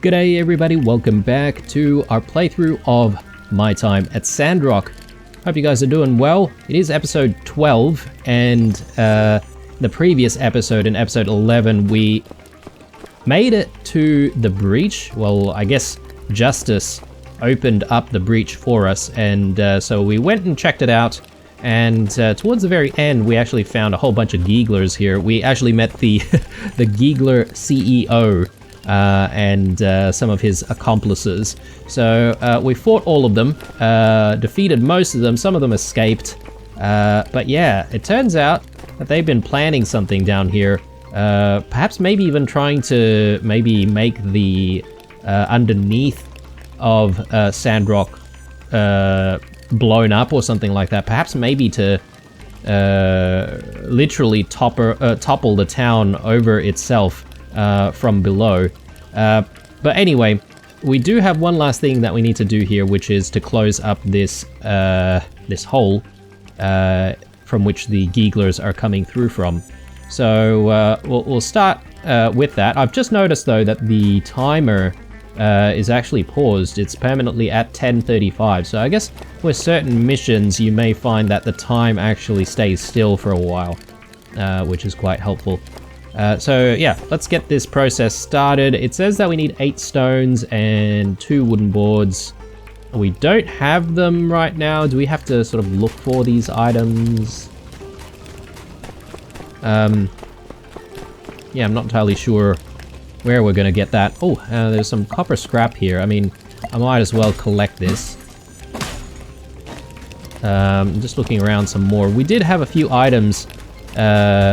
G'day everybody, welcome back to our playthrough of My Time at Sandrock. Hope you guys are doing well. It is episode 12, and the previous episode, in episode 11, we made it to the breach. Well, I guess Justice opened up the breach for us, and so we went and checked it out, and towards the very end we actually found a whole bunch of Geeglers here. We actually met the the Geegler CEO and some of his accomplices. So we fought all of them, defeated most of them, some of them escaped, but yeah, it turns out that they've been planning something down here, perhaps maybe even trying to maybe make the underneath of Sandrock blown up or something like that, perhaps maybe to literally topple the town over itself from below. But anyway, we do have one last thing that we need to do here, which is to close up this this hole from which the Geeglers are coming through from. So we'll start with that. I've just noticed though that the timer is actually paused. It's permanently at 10:35. So I guess with certain missions you may find that the time actually stays still for a while, which is quite helpful. So yeah, let's get this process started. It says that we need 8 stones and 2 wooden boards. We don't have them right now. Do we have to sort of look for these items? Yeah, I'm not entirely sure where we're gonna get that. Oh, there's some copper scrap here. I mean, I might as well collect this. Just looking around some more. We did have a few items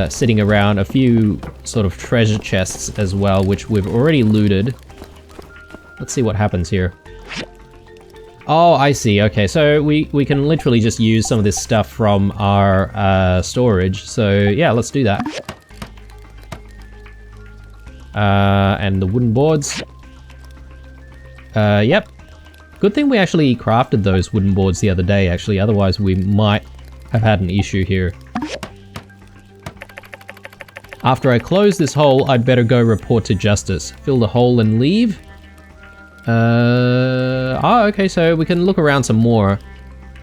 sitting around, a few sort of treasure chests as well, which we've already looted. Let's see what happens here. Oh, I see. Okay, so we can literally just use some of this stuff from our storage. So yeah, let's do that. And the wooden boards. Yep. Good thing we actually crafted those wooden boards the other day, actually. Otherwise, we might have had an issue here. After I close this hole, I'd better go report to Justice. Fill the hole and leave. Okay, so we can look around some more.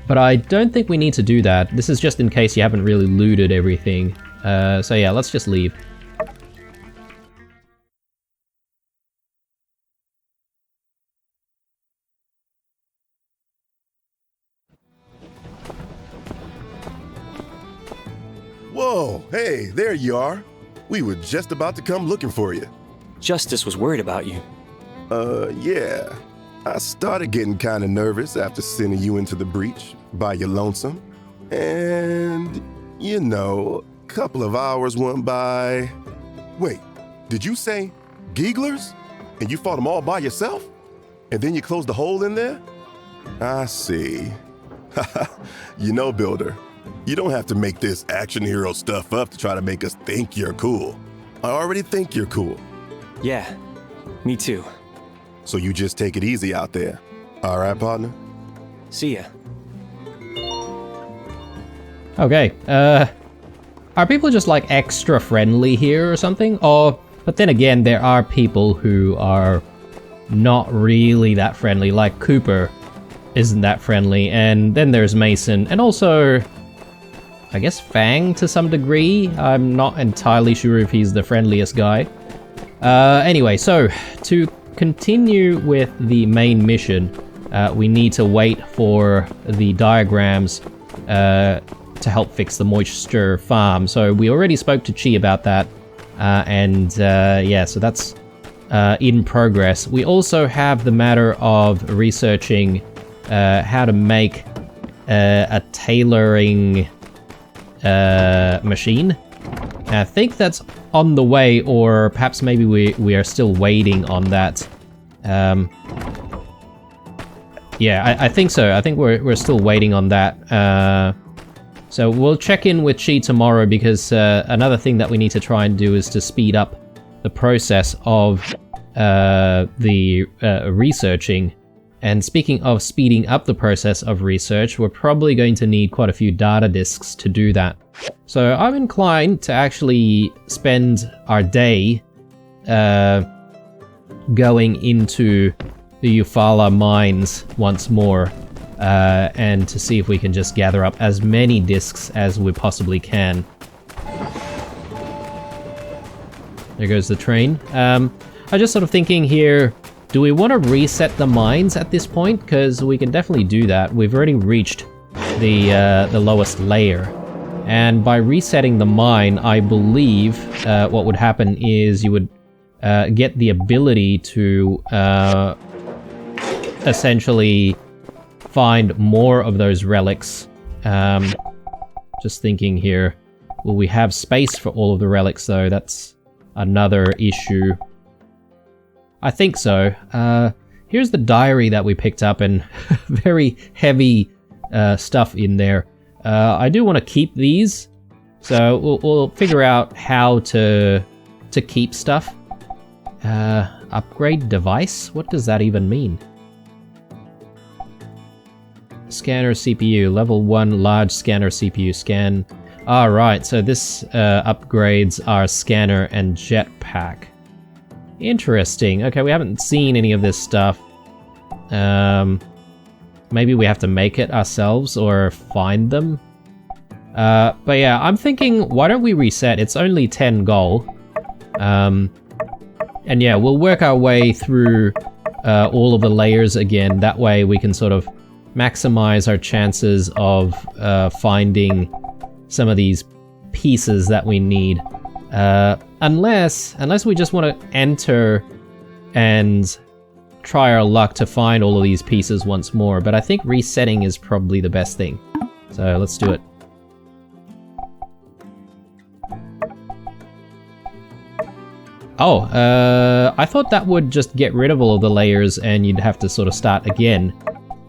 But I don't think we need to do that. This is just in case you haven't really looted everything. So yeah, let's just leave. Whoa, hey, there you are. We were just about to come looking for you. Justice was worried about you. Yeah. I started getting kind of nervous after sending you into the breach by your lonesome. And, you know, a couple of hours went by. Wait, did you say Geeglers? And you fought them all by yourself? And then you closed the hole in there? I see. You know, Builder, you don't have to make this action hero stuff up to try to make us think you're cool. I already think you're cool. Yeah, me too. So you just take it easy out there. All right, partner? See ya. Okay, are people just like extra friendly here or something? But then again, there are people who are not really that friendly, like Cooper isn't that friendly, and then there's Mason, and also I guess Fang to some degree. I'm not entirely sure if he's the friendliest guy. Anyway, so to continue with the main mission, we need to wait for the diagrams to help fix the moisture farm. So we already spoke to Chi about that, and yeah, so that's in progress. We also have the matter of researching how to make a tailoring machine. I think that's on the way, or perhaps maybe we are still waiting on that. Yeah, I think so. I think we're still waiting on that. So we'll check in with Chi tomorrow, because another thing that we need to try and do is to speed up the process of the researching. And speaking of speeding up the process of research, we're probably going to need quite a few data disks to do that. So I'm inclined to actually spend our day going into the Eufaula mines once more, and to see if we can just gather up as many discs as we possibly can. There goes the train. I'm just sort of thinking here, do we want to reset the mines at this point? Because we can definitely do that. We've already reached the lowest layer. And by resetting the mine, I believe what would happen is you would get the ability to essentially find more of those relics. Just thinking here, will we have space for all of the relics though? That's another issue. I think so. Here's the diary that we picked up, and very heavy stuff in there. I do want to keep these, so we'll figure out how to keep stuff. Upgrade device? What does that even mean? Scanner CPU, level 1 large scanner CPU scan. Alright, so this upgrades our scanner and jetpack. Interesting. Okay, we haven't seen any of this stuff. Maybe we have to make it ourselves or find them. But yeah, I'm thinking, why don't we reset? It's only 10 gold. And yeah, we'll work our way through all of the layers again. That way we can sort of maximize our chances of finding some of these pieces that we need. Unless we just want to enter and try our luck to find all of these pieces once more. But I think resetting is probably the best thing. So let's do it. Oh, I thought that would just get rid of all of the layers and you'd have to sort of start again.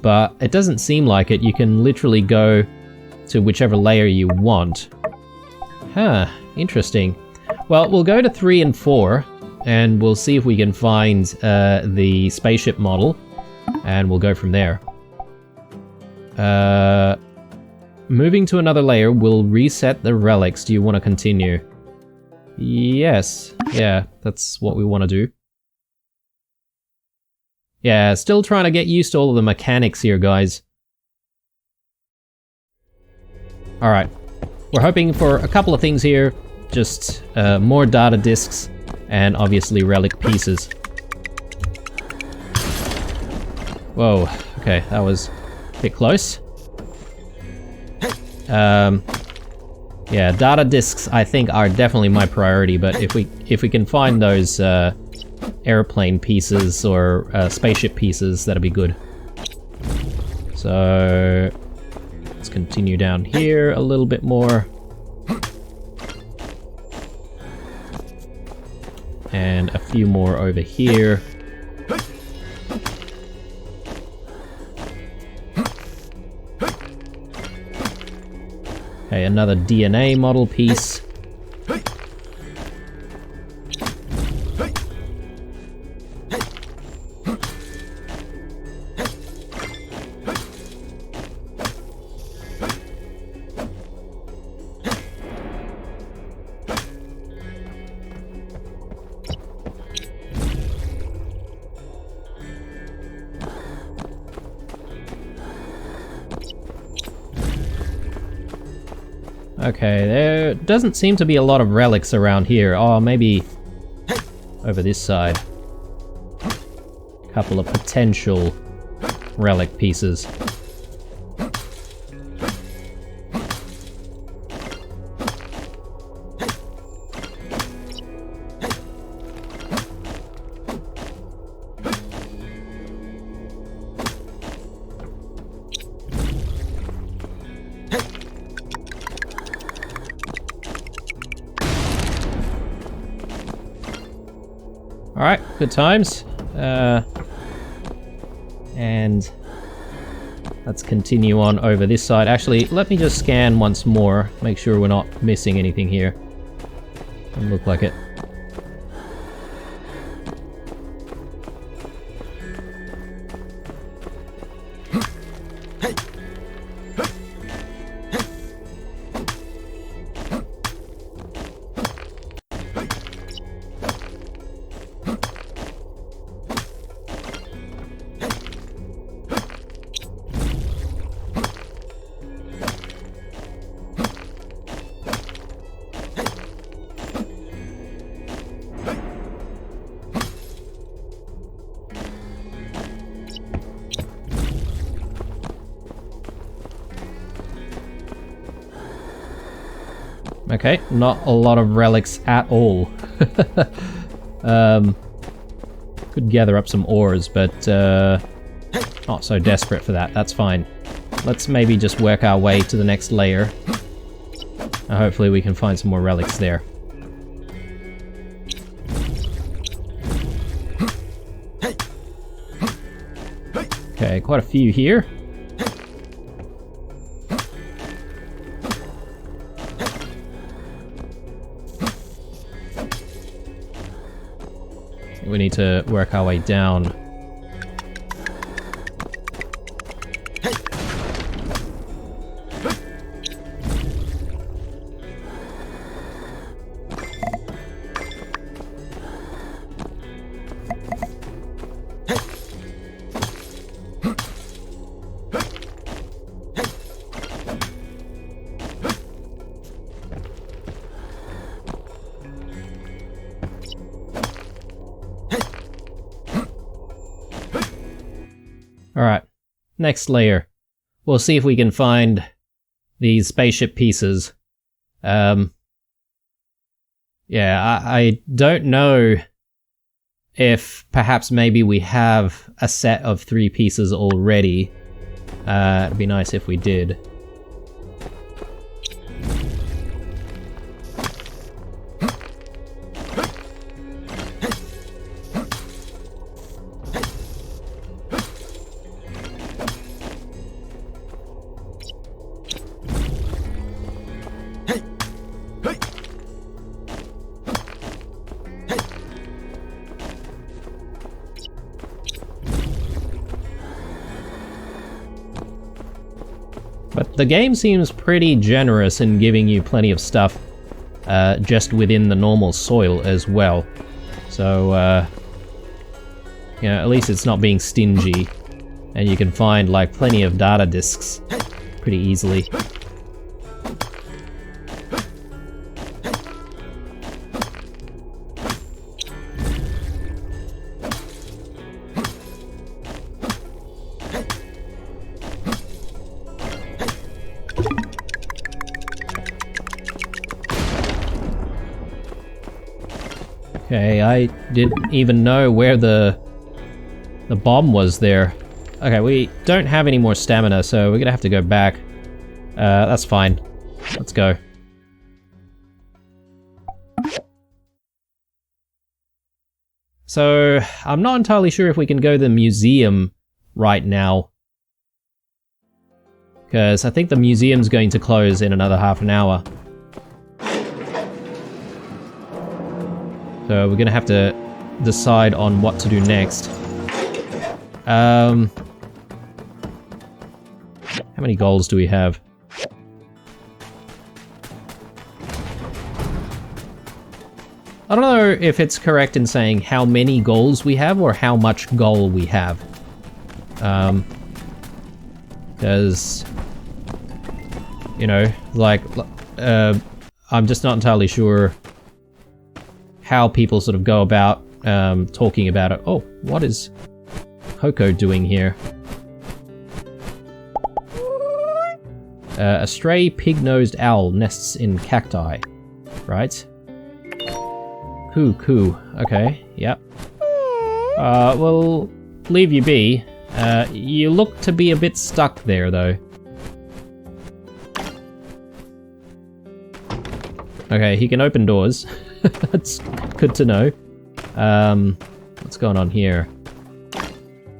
But it doesn't seem like it. You can literally go to whichever layer you want. Huh, interesting. Well, we'll go to 3 and 4, and we'll see if we can find the spaceship model, and we'll go from there. Moving to another layer will reset the relics. Do you want to continue? Yes. Yeah, that's what we want to do. Yeah, still trying to get used to all of the mechanics here, guys. Alright. We're hoping for a couple of things here. Just more data disks and obviously relic pieces. Whoa, okay, that was a bit close. Yeah, data disks I think are definitely my priority, but if we can find those airplane pieces or spaceship pieces, that'd be good. So let's continue down here a little bit more. And a few more over here. Okay, another DNA model piece. Okay, there doesn't seem to be a lot of relics around here. Oh, maybe over this side. Couple of potential relic pieces. Alright, good times. And let's continue on over this side. Actually, let me just scan once more, make sure we're not missing anything here. Doesn't look like it. Okay, not a lot of relics at all. Could gather up some ores, but not so desperate for that. That's fine. Let's maybe just work our way to the next layer. And hopefully we can find some more relics there. Okay, quite a few here. We need to work our way down. Alright, next layer. We'll see if we can find these spaceship pieces. Yeah, I don't know if perhaps maybe we have a set of 3 pieces already. It'd be nice if we did. But the game seems pretty generous in giving you plenty of stuff just within the normal soil as well. So, you know, at least it's not being stingy. And you can find, like, plenty of data disks pretty easily. Okay, I didn't even know where the bomb was there. Okay, we don't have any more stamina, so we're gonna have to go back. That's fine. Let's go. So, I'm not entirely sure if we can go to the museum right now. Because I think the museum's going to close in another half an hour. So we're gonna have to decide on what to do next. How many goals do we have? I don't know if it's correct in saying how many goals we have or how much goal we have. Because, you know, like, I'm just not entirely sure how people sort of go about talking about it. Oh, what is Coco doing here? A stray pig-nosed owl nests in cacti. Right? Coo. Okay, yep. We'll leave you be. You look to be a bit stuck there, though. Okay, he can open doors. That's good to know. What's going on here?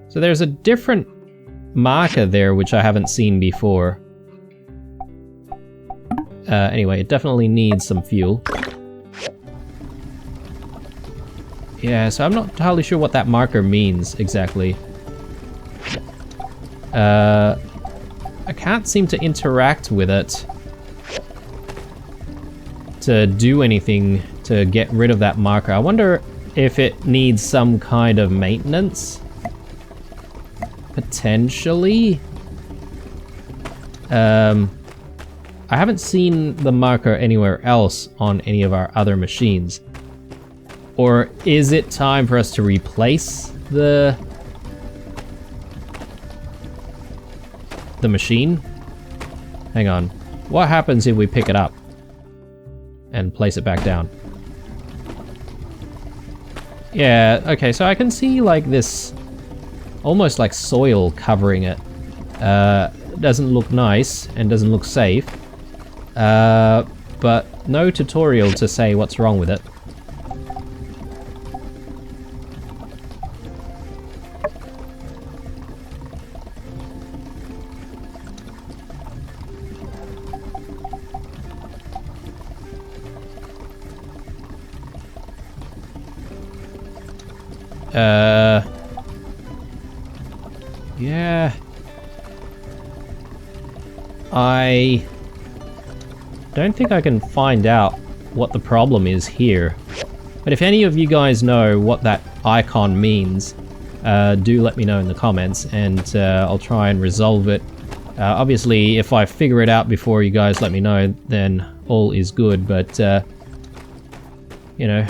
So there's a different marker there which I haven't seen before. Anyway, it definitely needs some fuel. Yeah, so I'm not entirely sure what that marker means exactly. I can't seem to interact with it to do anything to get rid of that marker. I wonder if it needs some kind of maintenance? Potentially? I haven't seen the marker anywhere else on any of our other machines. Or is it time for us to replace the machine? Hang on. What happens if we pick it up? and place it back down. Yeah, okay, so I can see like this almost like soil covering it. Doesn't look nice and doesn't look safe. But no tutorial to say what's wrong with it. Yeah. I don't think I can find out what the problem is here. But if any of you guys know what that icon means, do let me know in the comments, and I'll try and resolve it. Obviously, if I figure it out before you guys let me know, then all is good, but you know,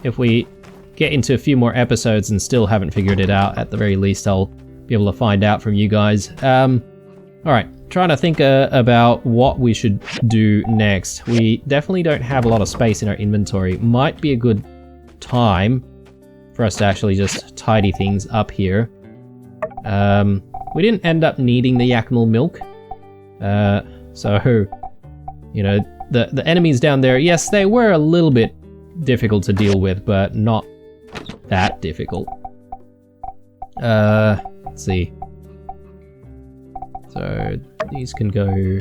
if we get into a few more episodes and still haven't figured it out, at the very least I'll be able to find out from you guys. Alright, trying to think about what we should do next. We definitely don't have a lot of space in our inventory. Might be a good time for us to actually just tidy things up here. We didn't end up needing the Yakmal milk. So, you know, the enemies down there, yes, they were a little bit difficult to deal with, but not that difficult. Let's see. So these can go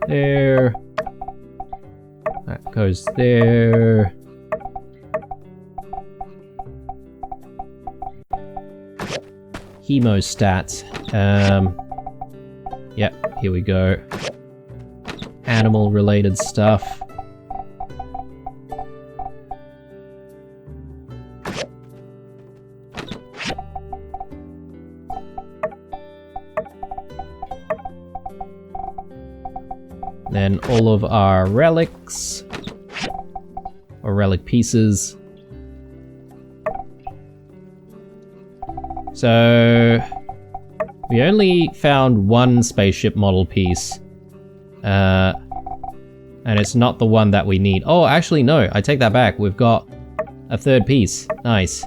there. That goes there. Hemostats. Yep, here we go. Animal related stuff. Then all of our relics, or relic pieces. So we only found one spaceship model piece, and it's not the one that we need. Oh, actually no, I take that back. We've got a third piece. Nice.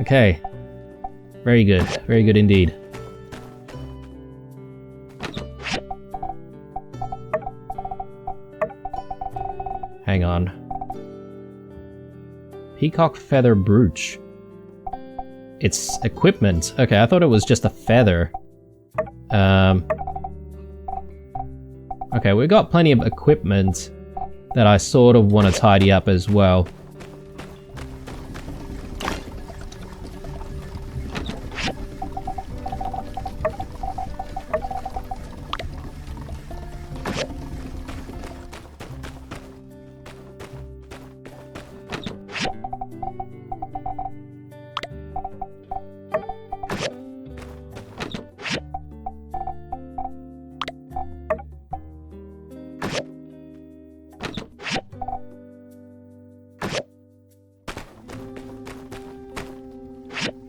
Okay. Very good indeed. Hang on. Peacock feather brooch. It's equipment. Okay, I thought it was just a feather. Okay, we've got plenty of equipment that I sort of want to tidy up as well.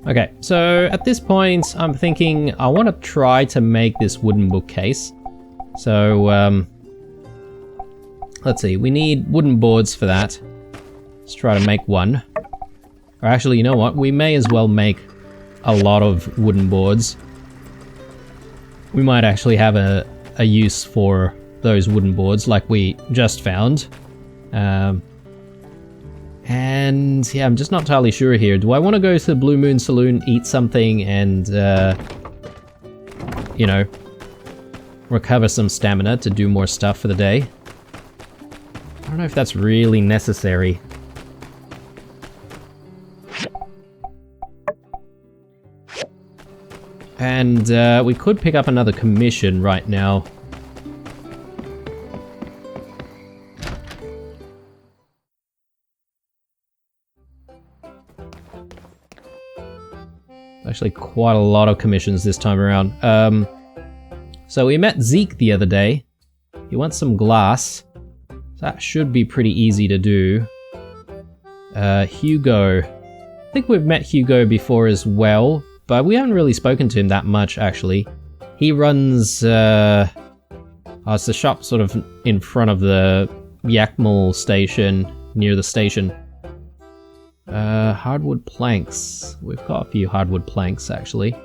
Okay, so at this point, I'm thinking I want to try to make this wooden bookcase. So, let's see, we need wooden boards for that. Let's try to make one. Or actually, you know what? We may as well make a lot of wooden boards. We might actually have a use for those wooden boards like we just found. And yeah, I'm just not entirely sure here. Do I want to go to the Blue Moon Saloon, eat something, and, you know, recover some stamina to do more stuff for the day? I don't know if that's really necessary. And we could pick up another commission right now. Actually quite a lot of commissions this time around. So we met Zeke the other day. He wants some glass. That should be pretty easy to do. Hugo. I think we've met Hugo before as well, but we haven't really spoken to him that much actually. He runs, oh, it's the shop sort of in front of the Yakmal station, near the station. Hardwood planks. We've got a few hardwood planks, actually.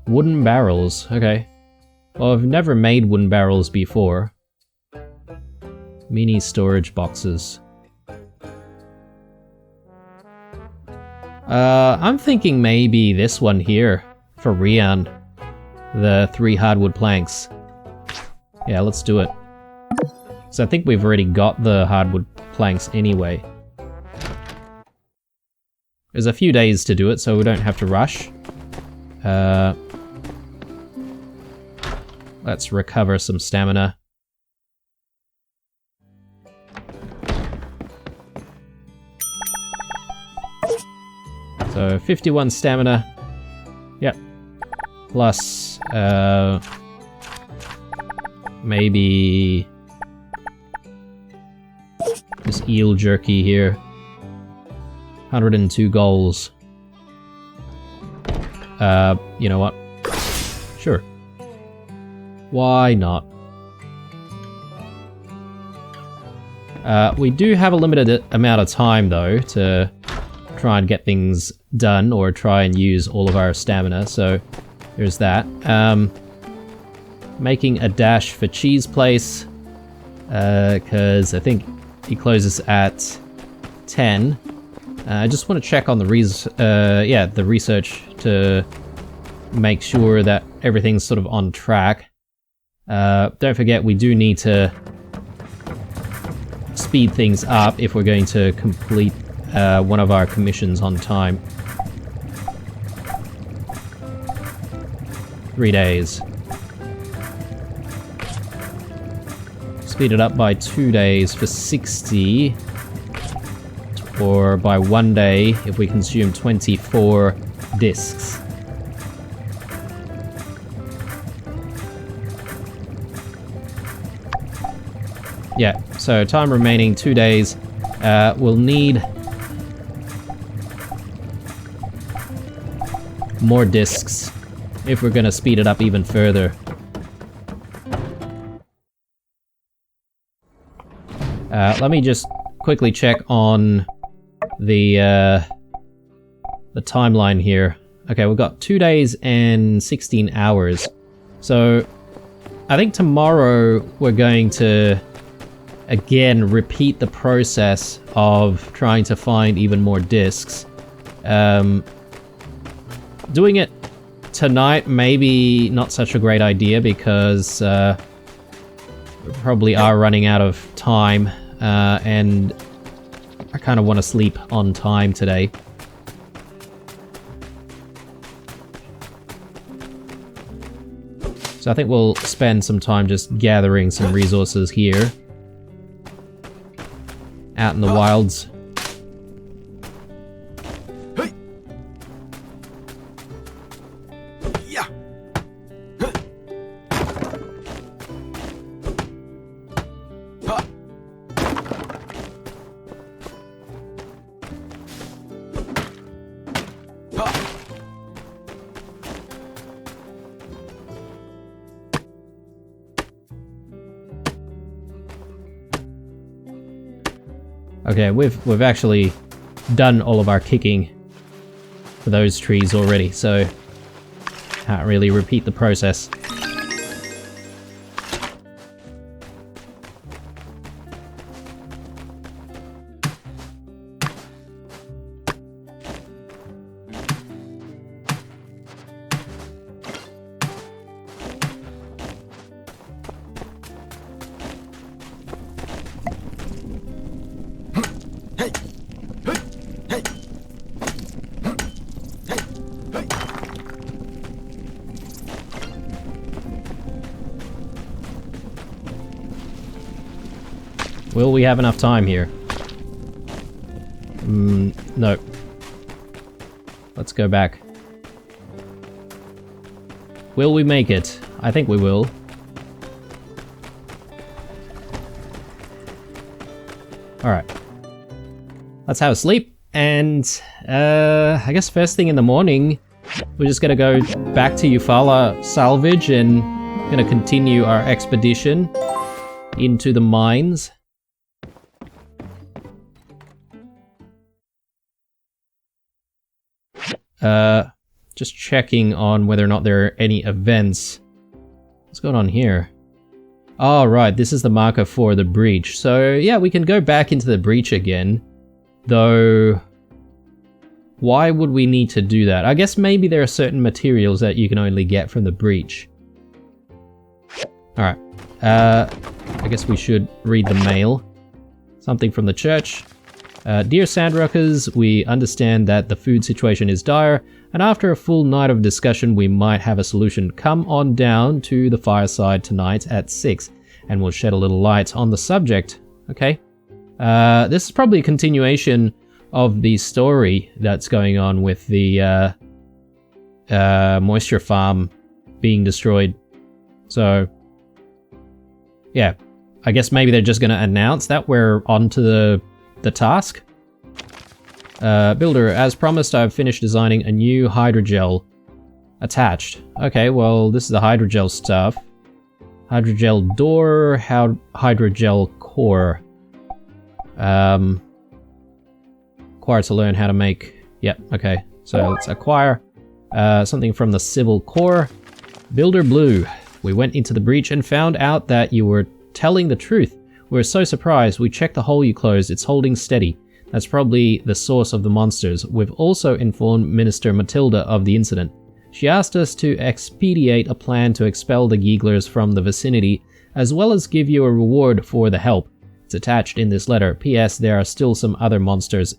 Wooden barrels, okay. Well, I've never made wooden barrels before. Mini storage boxes. I'm thinking maybe this one here for Rian. The 3 hardwood planks. Yeah, let's do it. So I think we've already got the hardwood planks anyway. There's a few days to do it, so we don't have to rush. Let's recover some stamina. So 51 stamina. Yep. Plus, maybe this eel jerky here. 102 goals. You know what? Sure. Why not? We do have a limited amount of time though to try and get things done or try and use all of our stamina, so there's that. Making a dash for Cheese Place, because I think he closes at 10. I just want to check on the research to make sure that everything's sort of on track. Don't forget, we do need to speed things up if we're going to complete one of our commissions on time. 3 days. Speed it up by 2 days for 60. Or by 1 day if we consume 24 discs. Yeah, so time remaining 2 days. We'll need more discs if we're gonna speed it up even further. Let me just quickly check on the timeline here. Okay, we've got 2 days and 16 hours. So I think tomorrow we're going to again repeat the process of trying to find even more discs. Doing it tonight maybe not such a great idea because we probably are running out of time, and I kind of want to sleep on time today. So I think we'll spend some time just gathering some resources here. Out in the wilds. Okay, we've actually done all of our kicking for those trees already, so can't really repeat the process. Will we have enough time here? No. Let's go back. Will we make it? I think we will. Alright. Let's have a sleep, and I guess first thing in the morning, we're just gonna go back to Eufaula Salvage and Gonna continue our expedition into the mines. Just checking on whether or not there are any events. What's going on here? Oh, right, this is the marker for the breach. So, yeah, we can go back into the breach again. Though, why would we need to do that? I guess maybe there are certain materials that you can only get from the breach. Alright, I guess we should read the mail. Something from the church. Dear Sandrockers, we understand that the food situation is dire, and after a full night of discussion we might have a solution. Come on down to the fireside tonight at 6, and we'll shed a little light on the subject. Okay. This is probably a continuation of the story that's going on with the moisture farm being destroyed. So, yeah. I guess maybe they're just going to announce that we're on to the task. Builder, as promised, I've finished designing a new hydrogel. Attached. Okay, well, this is the hydrogel stuff. Hydrogel door, hydrogel core. Acquire to learn how to make... Yep, okay. So let's acquire something from the civil core. Builder Blue. We went into the breach and found out that you were telling the truth. We were so surprised. We checked the hole you closed. It's holding steady. That's probably the source of the monsters. We've also informed Minister Matilda of the incident. She asked us to expedite a plan to expel the Geeglers from the vicinity, as well as give you a reward for the help. It's attached in this letter. P.S. There are still some other monsters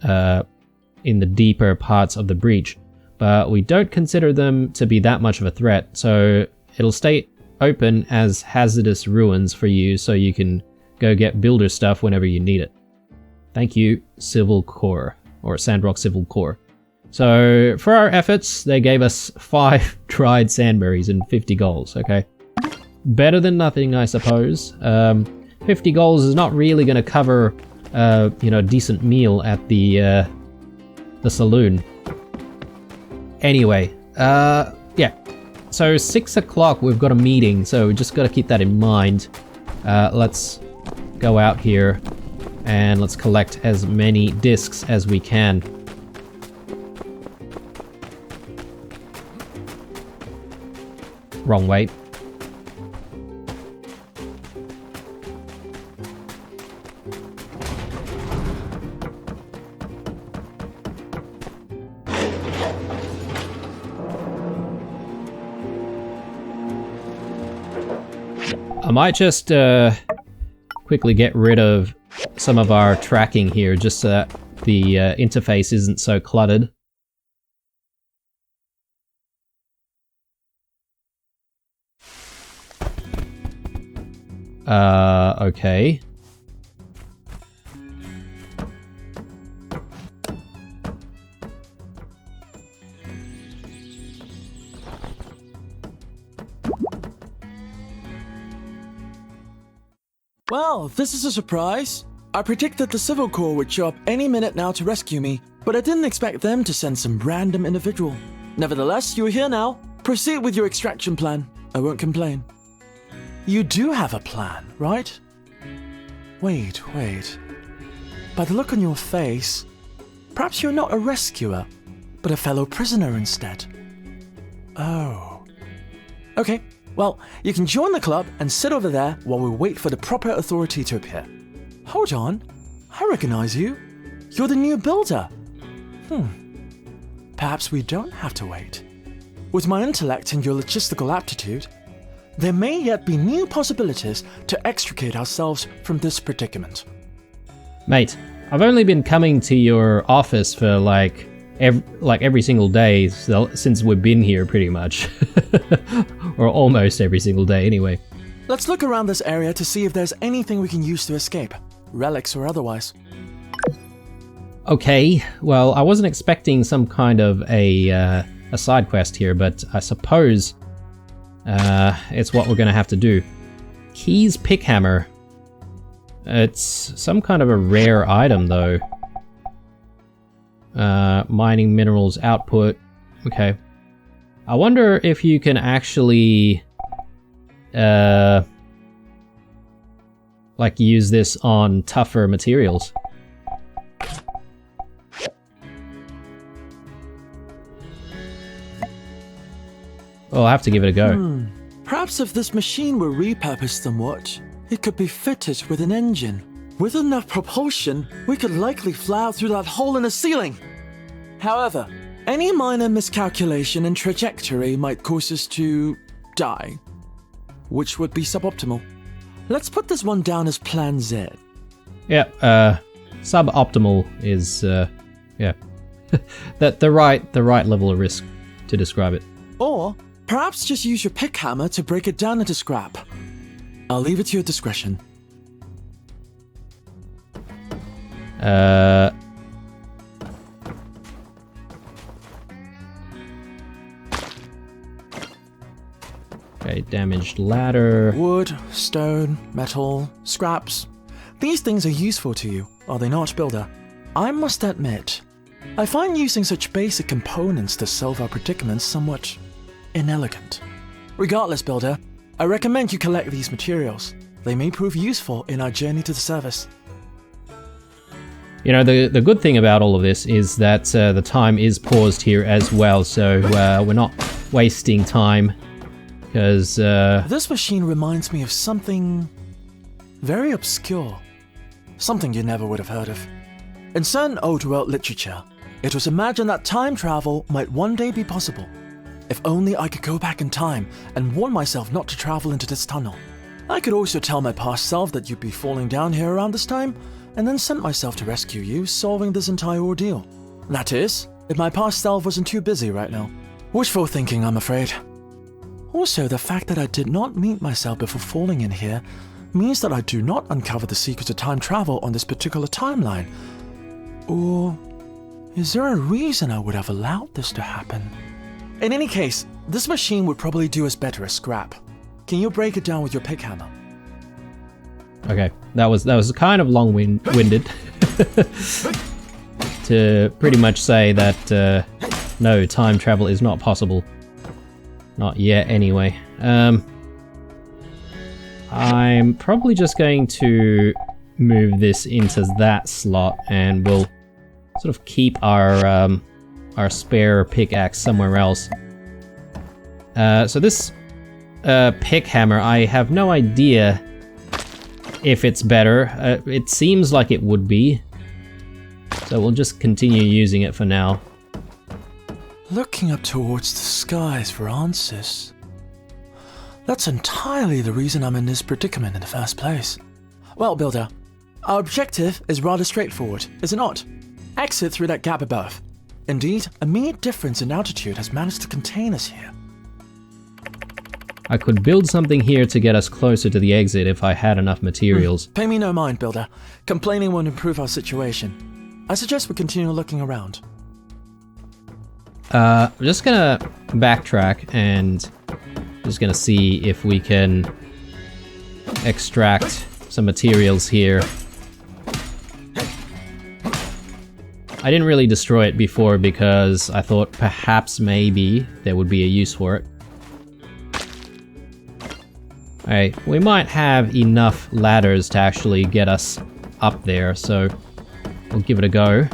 in the deeper parts of the breach, but we don't consider them to be that much of a threat, so it'll stay open as hazardous ruins for you so you can go get builder stuff whenever you need it. Thank you, Civil Corps, or Sandrock Civil Corps. So, for our efforts, they gave us 5 dried sandberries and 50 golds, okay? Better than nothing, I suppose. 50 golds is not really going to cover, a decent meal at the saloon. Anyway, yeah. So 6 o'clock, we've got a meeting, so we just got to keep that in mind. Let's go out here and let's collect as many discs as we can. Wrong way. I might just quickly get rid of some of our tracking here, just so that the interface isn't so cluttered. Okay. Well, this is a surprise. I predicted the Civil Corps would show up any minute now to rescue me, but I didn't expect them to send some random individual. Nevertheless, you're here now. Proceed with your extraction plan. I won't complain. You do have a plan, right? Wait. By the look on your face, perhaps you're not a rescuer, but a fellow prisoner instead. Oh. Okay. Well, you can join the club and sit over there while we wait for the proper authority to appear. Hold on, I recognize you. You're the new builder. Perhaps we don't have to wait. With my intellect and your logistical aptitude, there may yet be new possibilities to extricate ourselves from this predicament. Mate, I've only been coming to your office for every single day since we've been here, pretty much. Or almost every single day, anyway. Let's look around this area to see if there's anything we can use to escape, relics or otherwise. Okay, well, I wasn't expecting some kind of a side quest here, but I suppose it's what we're going to have to do. Keys pickhammer. It's some kind of a rare item, though. Mining minerals output. Okay. I wonder if you can actually like use this on tougher materials. Well, I'll have to give it a go. Perhaps if this machine were repurposed somewhat, it could be fitted with an engine. With enough propulsion, we could likely fly out through that hole in the ceiling. However, any minor miscalculation in trajectory might cause us to die, which would be suboptimal. Let's put this one down as Plan Z. Yeah, suboptimal is, yeah, the right level of risk to describe it. Or perhaps just use your pick hammer to break it down into scrap. I'll leave it to your discretion. Okay, damaged ladder. Wood, stone, metal, scraps. These things are useful to you, are they not, Builder? I must admit, I find using such basic components to solve our predicaments somewhat inelegant. Regardless, Builder, I recommend you collect these materials. They may prove useful in our journey to the surface. You know, the good thing about all of this is that the time is paused here as well, so we're not wasting time, because... This machine reminds me of something very obscure. Something you never would have heard of. In certain old world literature, it was imagined that time travel might one day be possible. If only I could go back in time and warn myself not to travel into this tunnel. I could also tell my past self that you'd be falling down here around this time, and then sent myself to rescue you, solving this entire ordeal. That is, if my past self wasn't too busy right now. Wishful thinking, I'm afraid. Also, the fact that I did not meet myself before falling in here means that I do not uncover the secrets of time travel on this particular timeline. Or is there a reason I would have allowed this to happen? In any case, this machine would probably do us better as scrap. Can you break it down with your pick hammer? Okay, that was kind of long-winded to pretty much say that no, time travel is not possible. Not yet, anyway. I'm probably just going to move this into that slot, and we'll sort of keep our spare pickaxe somewhere else. So this pick hammer, I have no idea if it's better. It seems like it would be, so we'll just continue using it for now. Looking up towards the skies for answers. That's entirely the reason I'm in this predicament in the first place. Well, Builder, our objective is rather straightforward, is it not? Exit through that gap above. Indeed, a mere difference in altitude has managed to contain us here. I could build something here to get us closer to the exit if I had enough materials. Pay me no mind, Builder. Complaining won't improve our situation. I suggest we continue looking around. I'm just gonna backtrack and just gonna see if we can extract some materials here. I didn't really destroy it before because I thought perhaps maybe there would be a use for it. Alright, we might have enough ladders to actually get us up there, so we'll give it a go.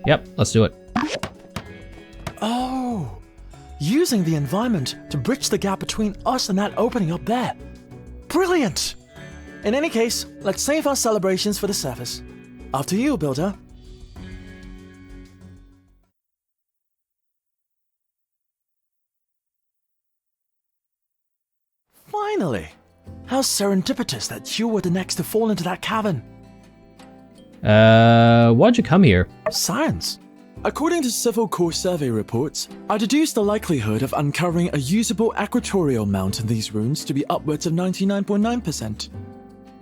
Yep, let's do it. Oh, using the environment to bridge the gap between us and that opening up there. Brilliant! In any case, let's save our celebrations for the surface. After you, Builder. Finally! How serendipitous that you were the next to fall into that cavern. Why'd you come here? Science. According to Civil Corps survey reports, I deduced the likelihood of uncovering a usable equatorial mount in these ruins to be upwards of 99.9%.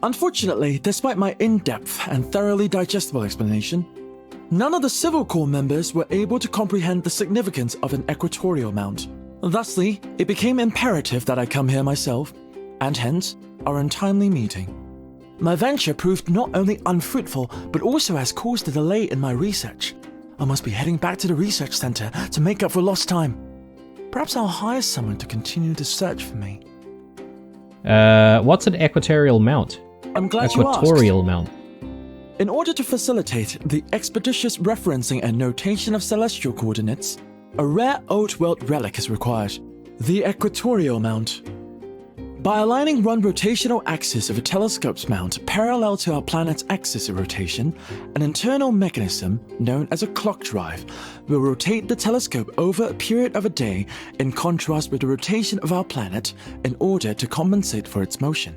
Unfortunately, despite my in-depth and thoroughly digestible explanation, none of the Civil Corps members were able to comprehend the significance of an equatorial mount. Thusly, it became imperative that I come here myself, and hence, our untimely meeting. My venture proved not only unfruitful, but also has caused a delay in my research. I must be heading back to the research center to make up for lost time. Perhaps I'll hire someone to continue the search for me. What's an equatorial mount? I'm glad you asked. Equatorial mount. In order to facilitate the expeditious referencing and notation of celestial coordinates, a rare old-world relic is required, the equatorial mount. By aligning one rotational axis of a telescope's mount parallel to our planet's axis of rotation, an internal mechanism known as a clock drive will rotate the telescope over a period of a day in contrast with the rotation of our planet in order to compensate for its motion.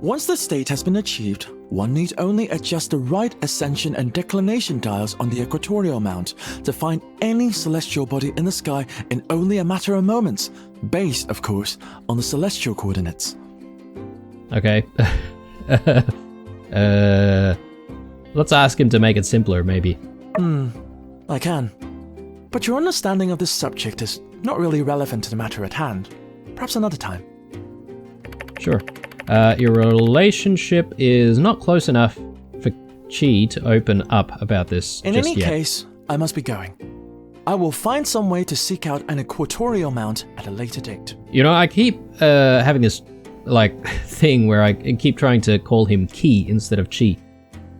Once this state has been achieved, one need only adjust the right ascension and declination dials on the equatorial mount to find any celestial body in the sky in only a matter of moments, based, of course, on the celestial coordinates. Okay. Let's ask him to make it simpler, maybe. I can. But your understanding of this subject is not really relevant to the matter at hand. Perhaps another time. Sure. Your relationship is not close enough for Chi to open up about this In just any yet. case, I must be going. I will find some way to seek out an equatorial mount at a later date. You know, I keep having this thing where I keep trying to call him Ki instead of Chi.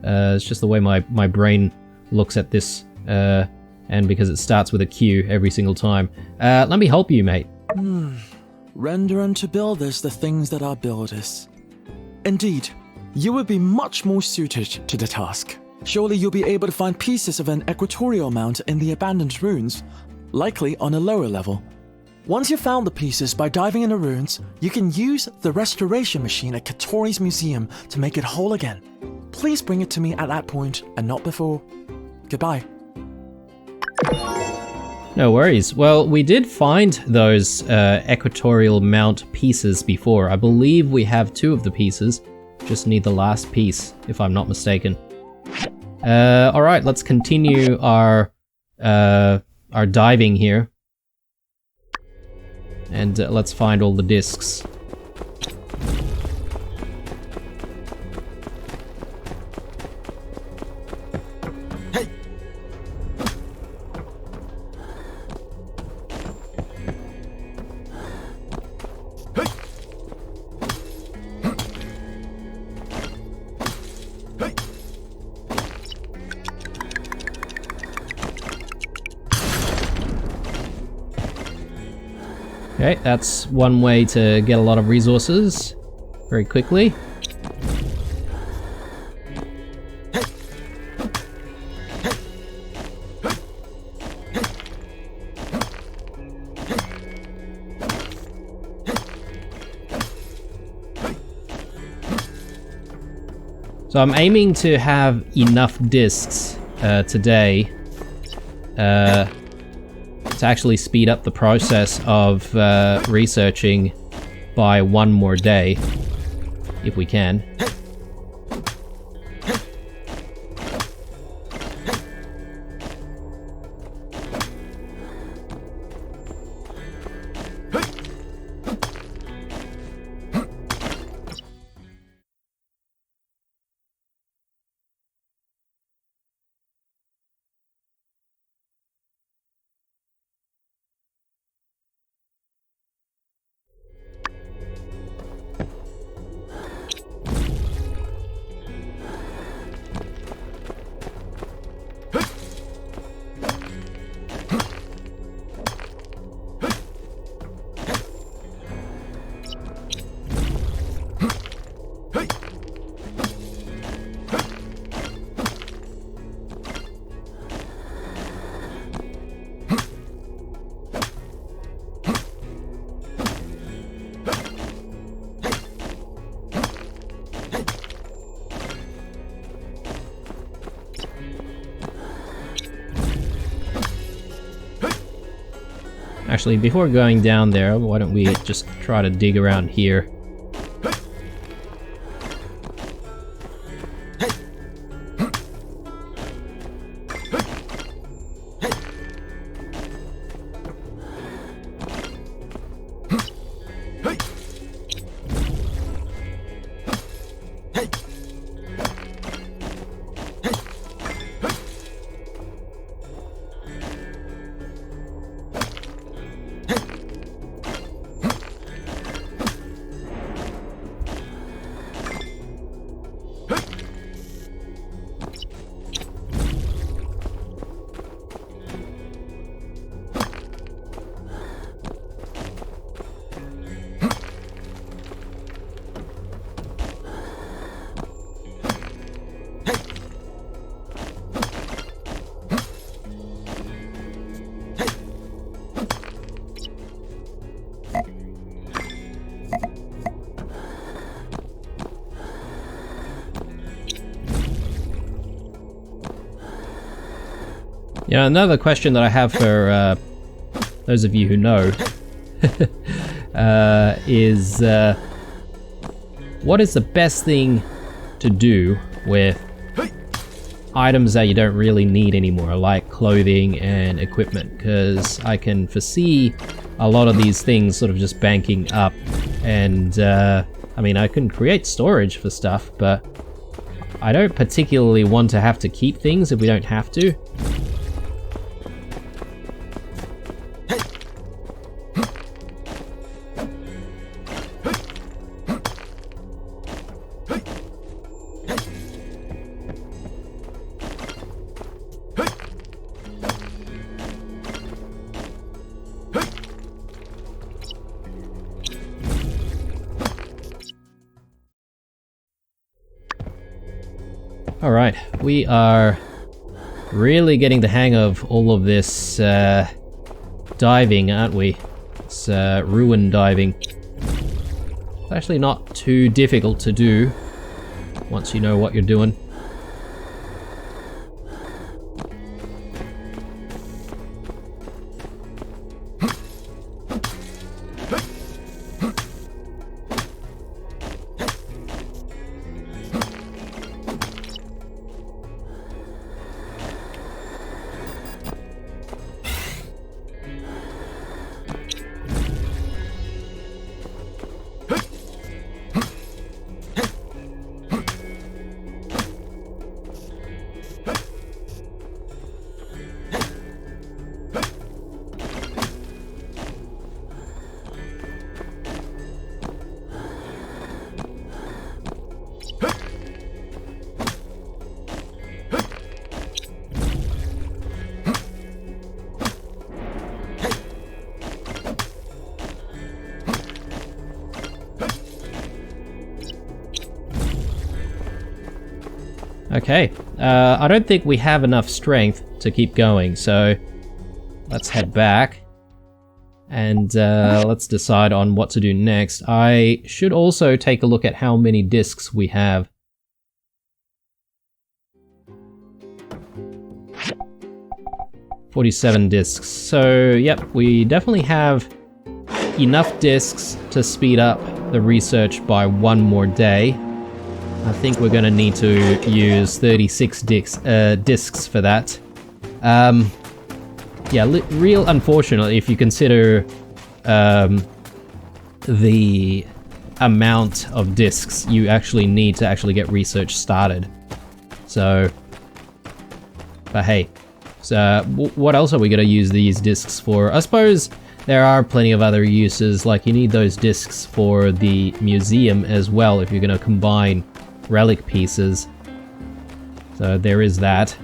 It's just the way my brain looks at this, and because it starts with a Q every single time. Let me help you, mate. Render unto builders the things that are builders. Indeed, you would be much more suited to the task. Surely you'll be able to find pieces of an equatorial mount in the abandoned ruins, likely on a lower level. Once you've found the pieces by diving in the ruins, you can use the restoration machine at Katori's museum to make it whole again. Please bring it to me at that point and not before. Goodbye. No worries. Well, we did find those equatorial mount pieces before. I believe we have 2 of the pieces. Just need the last piece, if I'm not mistaken. Alright, let's continue our diving here. And let's find all the discs. Okay, that's one way to get a lot of resources very quickly. So I'm aiming to have enough discs today to actually speed up the process of researching by 1 more day, if we can. Actually, before going down there, why don't we just try to dig around here? Yeah, another question that I have for those of you who know is what is the best thing to do with items that you don't really need anymore, like clothing and equipment? Because I can foresee a lot of these things sort of just banking up, and I mean, I can create storage for stuff, but I don't particularly want to have to keep things if we don't have to. Alright, we are really getting the hang of all of this diving, aren't we? It's ruin diving. It's actually not too difficult to do once you know what you're doing. Okay, I don't think we have enough strength to keep going, so let's head back and let's decide on what to do next. I should also take a look at how many discs we have. $47 discs. So, yep, we definitely have enough discs to speed up the research by one more day. I think we're going to need to use 36 discs for that. Yeah, real unfortunately if you consider the amount of discs you actually need to actually get research started. So, but hey, so what else are we going to use these discs for? I suppose there are plenty of other uses, like you need those discs for the museum as well if you're going to combine relic pieces. So there is that.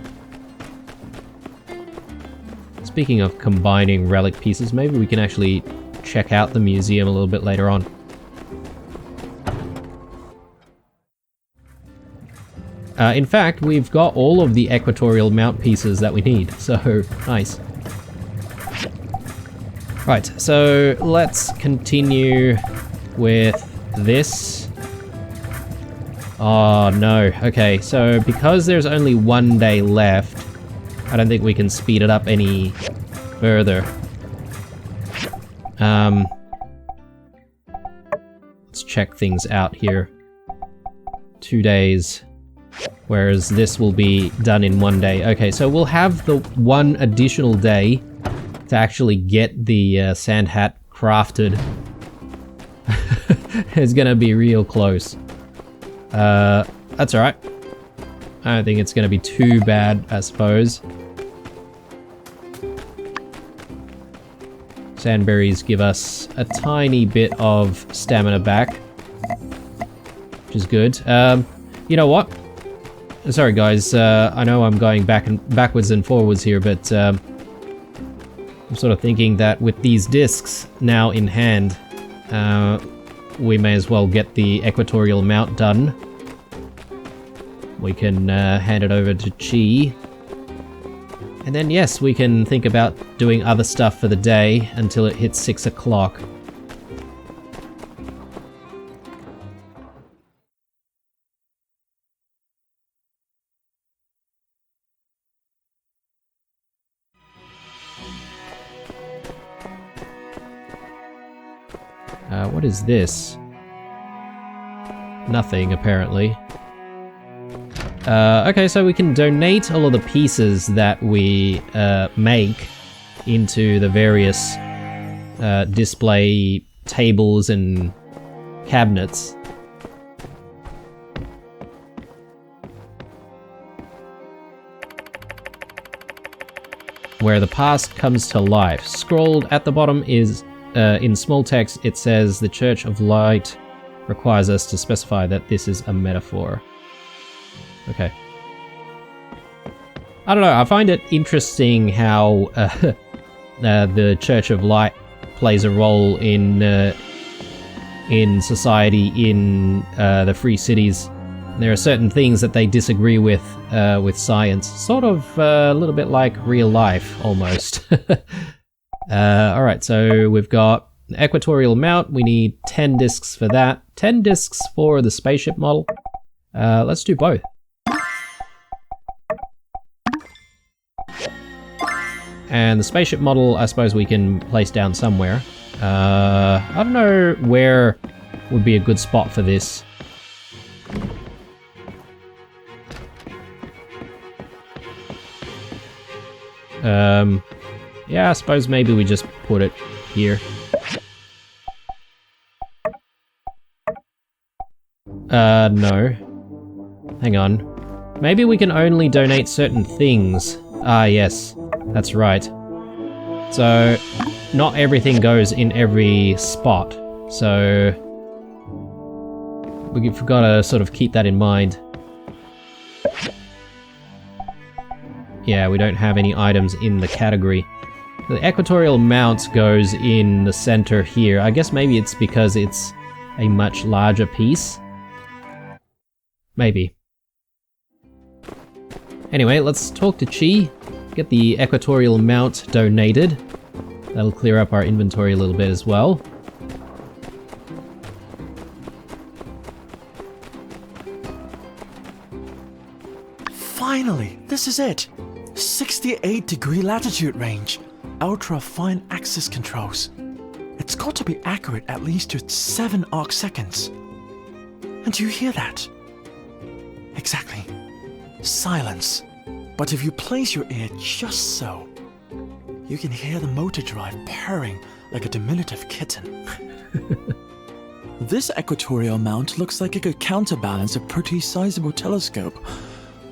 Speaking of combining relic pieces, maybe we can actually check out the museum a little bit later on. In fact, we've got all of the equatorial mount pieces that we need, so nice. Right, so let's continue with this. Oh no, okay, so because there's only one day left, I don't think we can speed it up any further. Let's check things out here. 2 days, whereas this will be done in 1 day. Okay, so we'll have the one additional day to actually get the sand hat crafted. It's gonna be real close. That's alright. I don't think it's gonna be too bad, I suppose. Sandberries give us a tiny bit of stamina back, which is good. You know what? Sorry guys, I know I'm going backwards and forwards here, but I'm sort of thinking that with these discs now in hand, we may as well get the equatorial mount done. We can hand it over to Chi. And then yes, we can think about doing other stuff for the day until it hits 6 o'clock. What is this? Nothing, apparently. Okay, so we can donate all of the pieces that we make into the various display tables and cabinets. Where the past comes to life. Scrolled at the bottom is, in small text, it says the Church of Light requires us to specify that this is a metaphor. Okay. I don't know, I find it interesting how the Church of Light plays a role in society in the Free Cities. There are certain things that they disagree with science, sort of a little bit like real life, almost. Alright, so we've got the equatorial mount, we need 10 discs for that, 10 discs for the spaceship model. Let's do both. And the spaceship model, I suppose we can place down somewhere. I don't know where would be a good spot for this. Yeah, I suppose maybe we just put it here. No. Hang on. Maybe we can only donate certain things. Ah, yes. That's right. So, not everything goes in every spot. So, we've got to sort of keep that in mind. Yeah, we don't have any items in the category. The equatorial mount goes in the center here. I guess maybe it's because it's a much larger piece. Maybe. Anyway, let's talk to Chi. Get the equatorial mount donated. That'll clear up our inventory a little bit as well. Finally, this is it. 68-degree latitude range. Ultra fine axis controls. It's got to be accurate at least to 7 arc seconds. And do you hear that? Exactly. Silence. But if you place your ear just so, you can hear the motor drive purring like a diminutive kitten. This equatorial mount looks like it could counterbalance a pretty sizable telescope,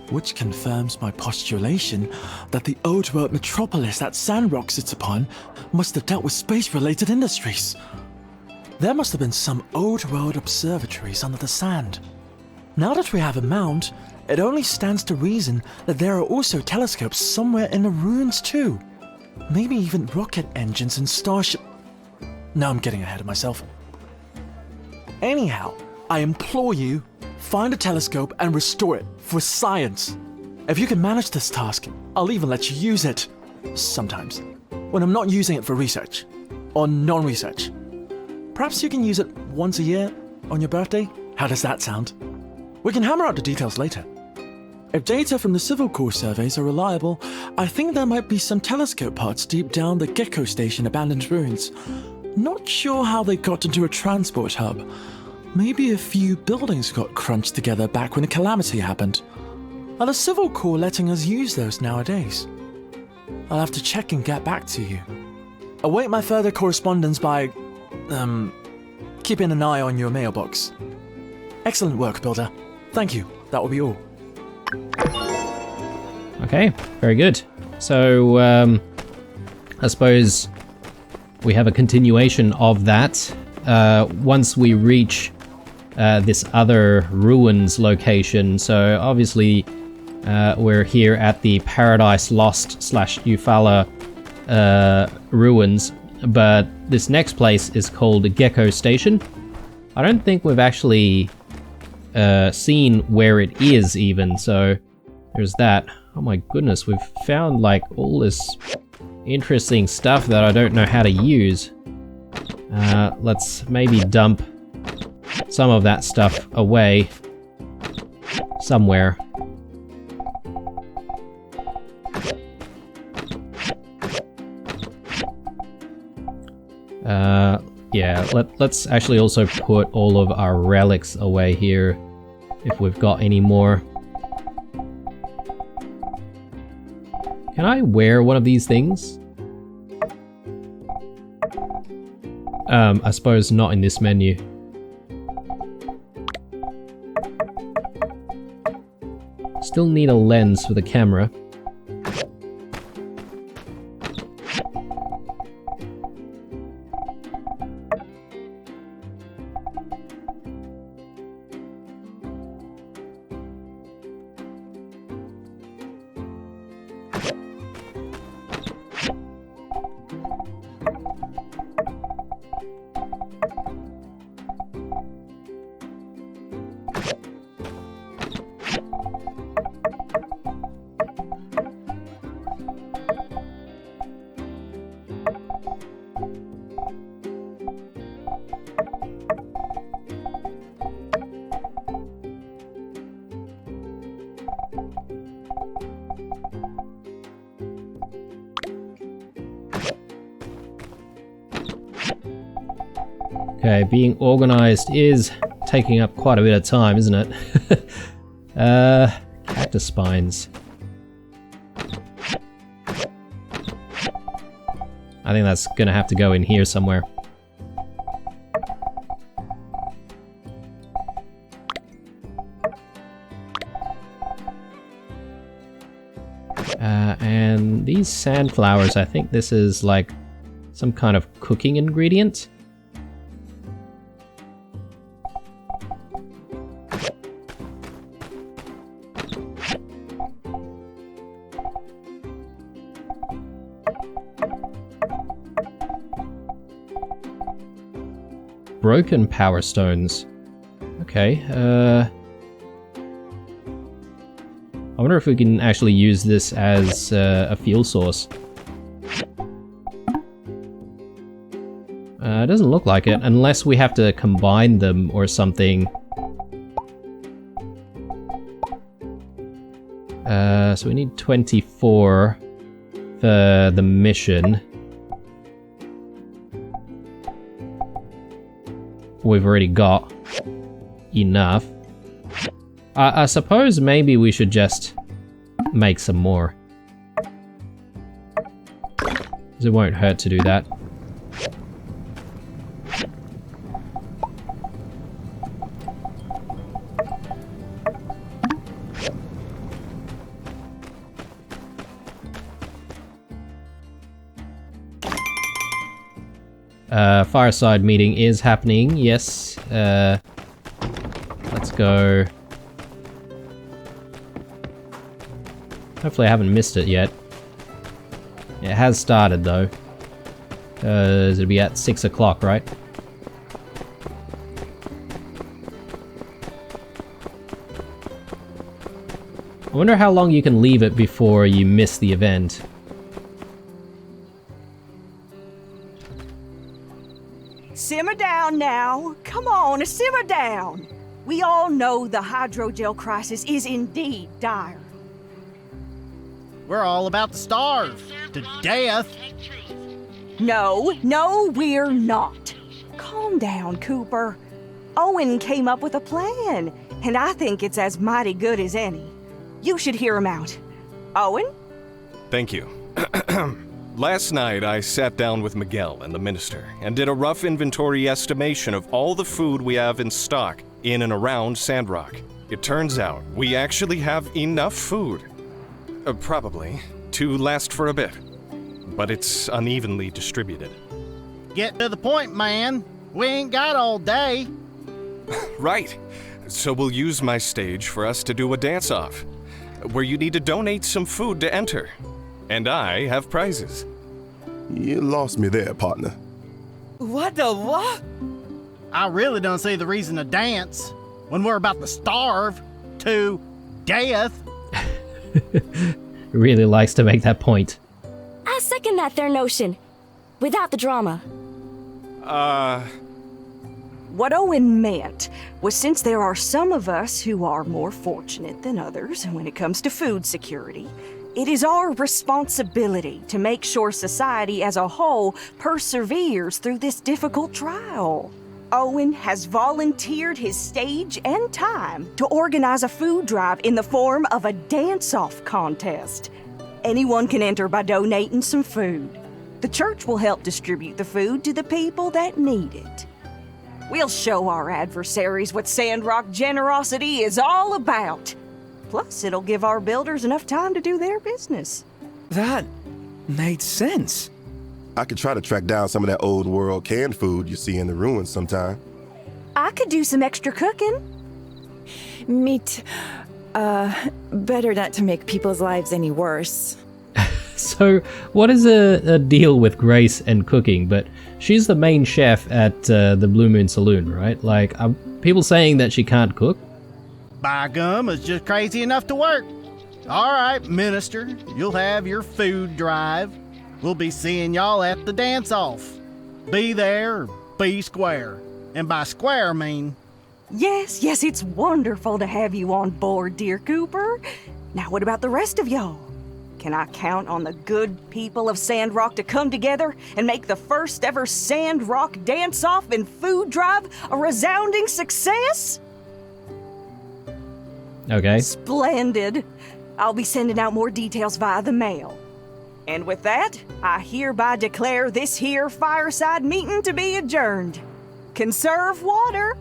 which confirms my postulation that the old world metropolis that Sandrock sits upon must have dealt with space-related industries. There must have been some old world observatories under the sand. Now that we have a mount, it only stands to reason that there are also telescopes somewhere in the ruins too. Maybe even rocket engines and starship... No, I'm getting ahead of myself. Anyhow, I implore you, find a telescope and restore it for science. If you can manage this task, I'll even let you use it. Sometimes. When I'm not using it for research. Or non-research. Perhaps you can use it once a year on your birthday? How does that sound? We can hammer out the details later. If data from the Civil Corps surveys are reliable, I think there might be some telescope parts deep down the Gecko Station abandoned ruins. Not sure how they got into a transport hub. Maybe a few buildings got crunched together back when the calamity happened. Are the Civil Corps letting us use those nowadays? I'll have to check and get back to you. Await my further correspondence by... keeping an eye on your mailbox. Excellent work, Builder. Thank you. That will be all. Okay, very good. So, I suppose we have a continuation of that. Once we reach this other ruins location, so obviously we're here at the Paradise Lost / Eufaula ruins, but this next place is called Gecko Station. I don't think we've actually seen where it is even, so there's that. Oh my goodness, we've found like all this interesting stuff that I don't know how to use. Let's maybe dump some of that stuff away somewhere. Yeah, Let's actually also put all of our relics away here, if we've got any more. Can I wear one of these things? I suppose not in this menu. Still need a lens for the camera. Okay, being organized is taking up quite a bit of time, isn't it? Cactus spines. I think that's gonna have to go in here somewhere. And these sandflowers, I think this is like some kind of cooking ingredient. Broken power stones. Okay, I wonder if we can actually use this as a fuel source. It doesn't look like it, unless we have to combine them or something. So we need 24 for the mission. We've already got enough. I suppose maybe we should just make some more. 'Cause it won't hurt to do that. Fireside meeting is happening, yes. Let's go. Hopefully I haven't missed it yet. It has started though. It'll be at 6 o'clock, right? I wonder how long you can leave it before you miss the event. Simmer down now. Come on, simmer down. We all know the hydrogel crisis is indeed dire. We're all about to starve to death. No, we're not. Calm down, Cooper. Owen came up with a plan, and I think it's as mighty good as any. You should hear him out. Owen? Thank you. Last night, I sat down with Miguel and the minister and did a rough inventory estimation of all the food we have in stock in and around Sandrock. It turns out we actually have enough food, probably, to last for a bit, but it's unevenly distributed. Get to the point, man. We ain't got all day. Right. So we'll use my stage for us to do a dance-off, where you need to donate some food to enter. And I have prizes. You lost me there, partner. What the what? I really don't see the reason to dance when we're about to starve to death. Really likes to make that point. I second that there notion, without the drama. What Owen meant was since there are some of us who are more fortunate than others when it comes to food security, It is our responsibility to make sure society as a whole perseveres through this difficult trial. Owen has volunteered his stage and time to organize a food drive in the form of a dance-off contest. Anyone can enter by donating some food. The church will help distribute the food to the people that need it. We'll show our adversaries what Sandrock generosity is all about. Plus, it'll give our builders enough time to do their business. That made sense. I could try to track down some of that old world canned food you see in the ruins sometime. I could do some extra cooking. Meat. Better not to make people's lives any worse. So, what is a deal with Grace and cooking? But she's the main chef at the Blue Moon Saloon, right? Like, are people saying that she can't cook? By gum, is just crazy enough to work. All right, Minister, you'll have your food drive. We'll be seeing y'all at the dance-off. Be there, or be square. And by square, I mean... Yes, it's wonderful to have you on board, dear Cooper. Now, what about the rest of y'all? Can I count on the good people of Sandrock to come together and make the first ever Sandrock dance-off and food drive a resounding success? Okay. Splendid. I'll be sending out more details via the mail. And with that, I hereby declare this here fireside meeting to be adjourned. Conserve water.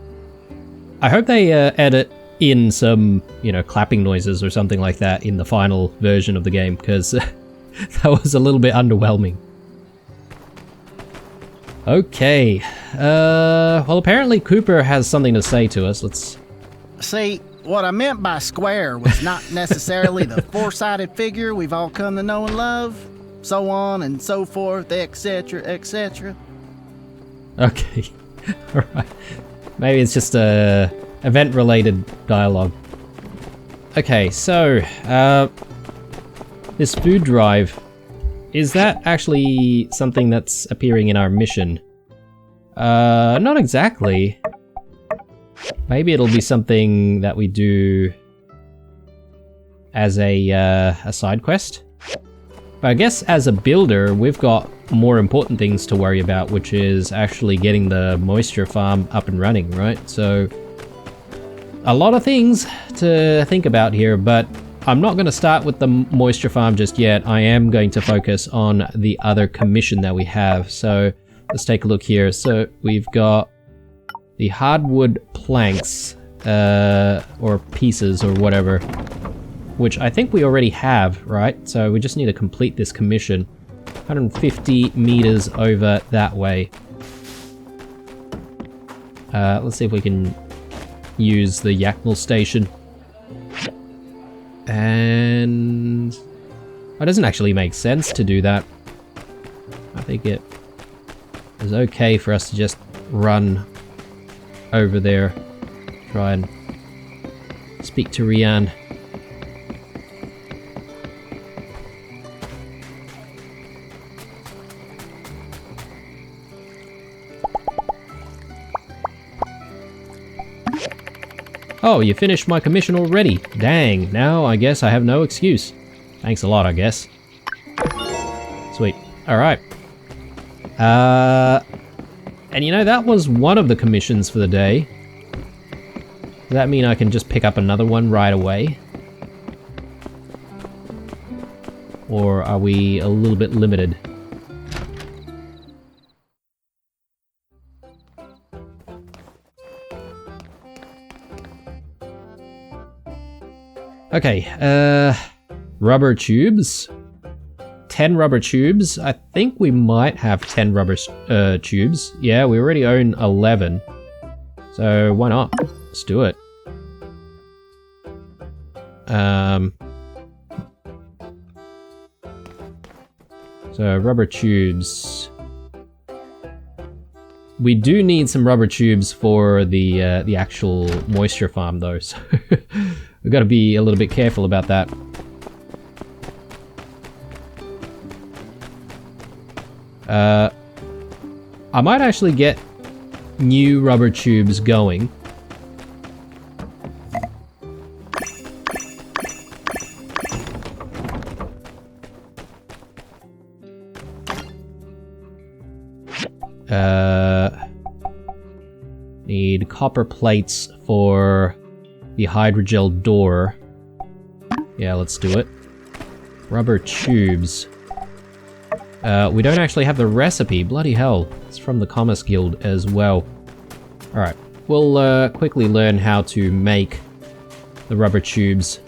I hope they edit in some, clapping noises or something like that in the final version of the game, because that was a little bit underwhelming. Okay. Well, apparently Cooper has something to say to us. Let's... See, what I meant by square was not necessarily the four-sided figure we've all come to know and love, so on and so forth, etc., etc. Okay. Alright. Maybe it's just event-related dialogue. Okay, so, this food drive, is that actually something that's appearing in our mission? Not exactly. Maybe it'll be something that we do as a side quest? But I guess as a builder, we've got more important things to worry about, which is actually getting the moisture farm up and running, right? So, a lot of things to think about here, but I'm not going to start with the moisture farm just yet. I am going to focus on the other commission that we have. So, let's take a look here. So, we've got the hardwood planks, or pieces, or whatever, which I think we already have, right? So we just need to complete this commission. 150 meters over that way. Let's see if we can use the Yaknel station. And... it doesn't actually make sense to do that. I think it is okay for us to just run over there. Try and speak to Rian. Oh, you finished my commission already. Dang, now I guess I have no excuse. Thanks a lot, I guess. Sweet. Alright. And that was one of the commissions for the day. Does that mean I can just pick up another one right away? Or are we a little bit limited? Okay, rubber tubes. 10 rubber tubes. I think we might have 10 rubber tubes. Yeah, we already own 11. So why not? Let's do it. So rubber tubes. We do need some rubber tubes for the actual moisture farm though, so we've got to be a little bit careful about that. I might actually get new rubber tubes going. Need copper plates for the hydrogel door. Yeah, let's do it. Rubber tubes. We don't actually have the recipe. Bloody hell. It's from the Commerce Guild as well. Alright, we'll quickly learn how to make the rubber tubes.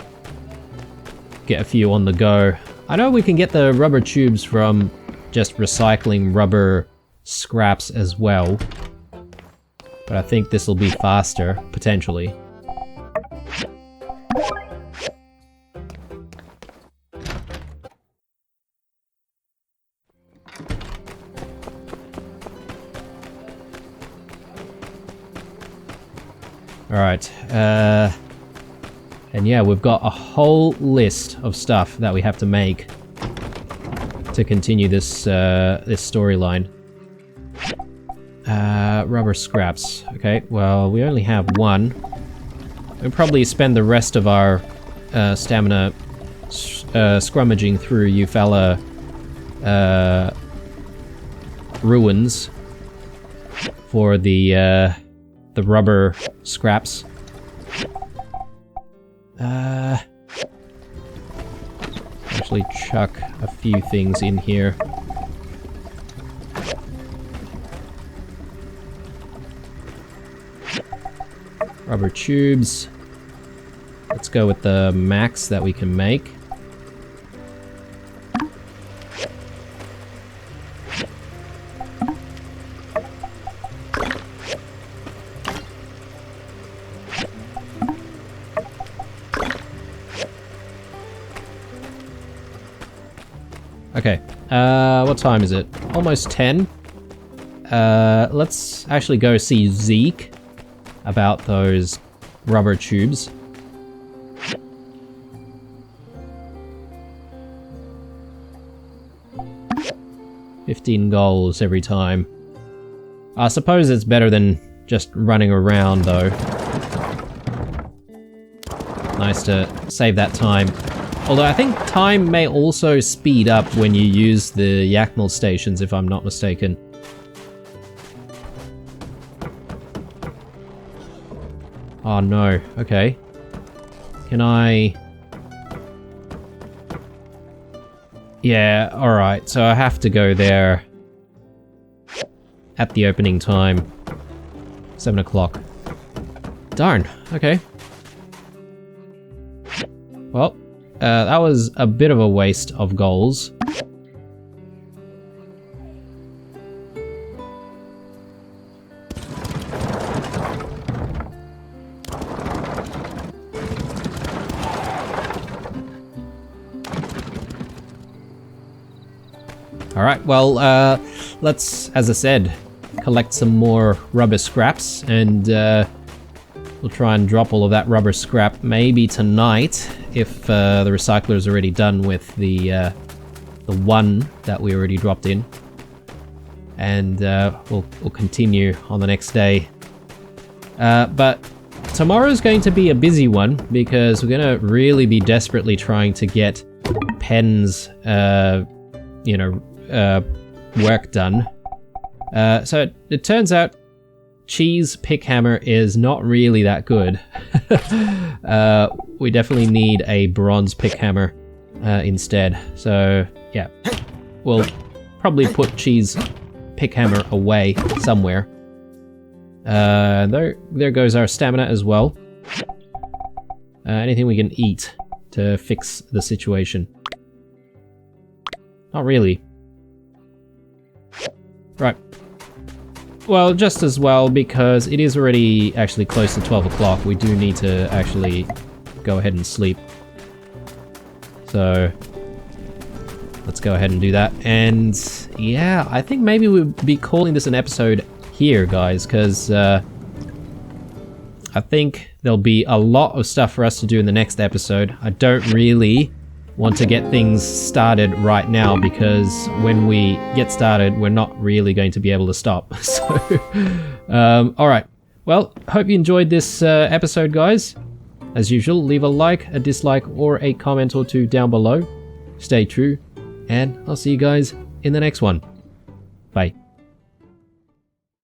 Get a few on the go. I know we can get the rubber tubes from just recycling rubber scraps as well. But I think this will be faster, potentially. Alright, and yeah, we've got a whole list of stuff that we have to make to continue this this storyline. Rubber scraps. Okay, well, we only have one. We'll probably spend the rest of our stamina scrummaging through Eufaula ruins for the rubber scraps. Actually chuck a few things in here. Rubber tubes. Let's go with the max that we can make. Okay, what time is it? Almost 10. Let's actually go see Zeke about those rubber tubes. $15 every time. I suppose it's better than just running around, though. Nice to save that time. Although I think time may also speed up when you use the Yaknal stations, if I'm not mistaken. Oh no, okay. Can I... Yeah, alright, so I have to go there at the opening time. 7 o'clock. Darn, okay. Well, that was a bit of a waste of goals. Alright, well, let's, as I said, collect some more rubber scraps, and we'll try and drop all of that rubber scrap maybe tonight, if the recycler's already done with the one that we already dropped in. And we'll continue on the next day. But tomorrow's going to be a busy one, because we're going to really be desperately trying to get Pen's, you know, work done. So it turns out Cheese Pickhammer is not really that good. We definitely need a bronze pickhammer instead. So yeah, we'll probably put Cheese Pickhammer away somewhere. There goes our stamina as well. Anything we can eat to fix the situation? Not really. Right. Well, just as well, because it is already actually close to 12 o'clock, we do need to actually go ahead and sleep. So, let's go ahead and do that. And yeah, I think maybe we'll be calling this an episode here, guys, because I think there'll be a lot of stuff for us to do in the next episode. I don't really want to get things started right now, because when we get started, we're not really going to be able to stop. So, alright. Well, hope you enjoyed this episode, guys. As usual, leave a like, a dislike, or a comment or two down below. Stay true, and I'll see you guys in the next one. Bye.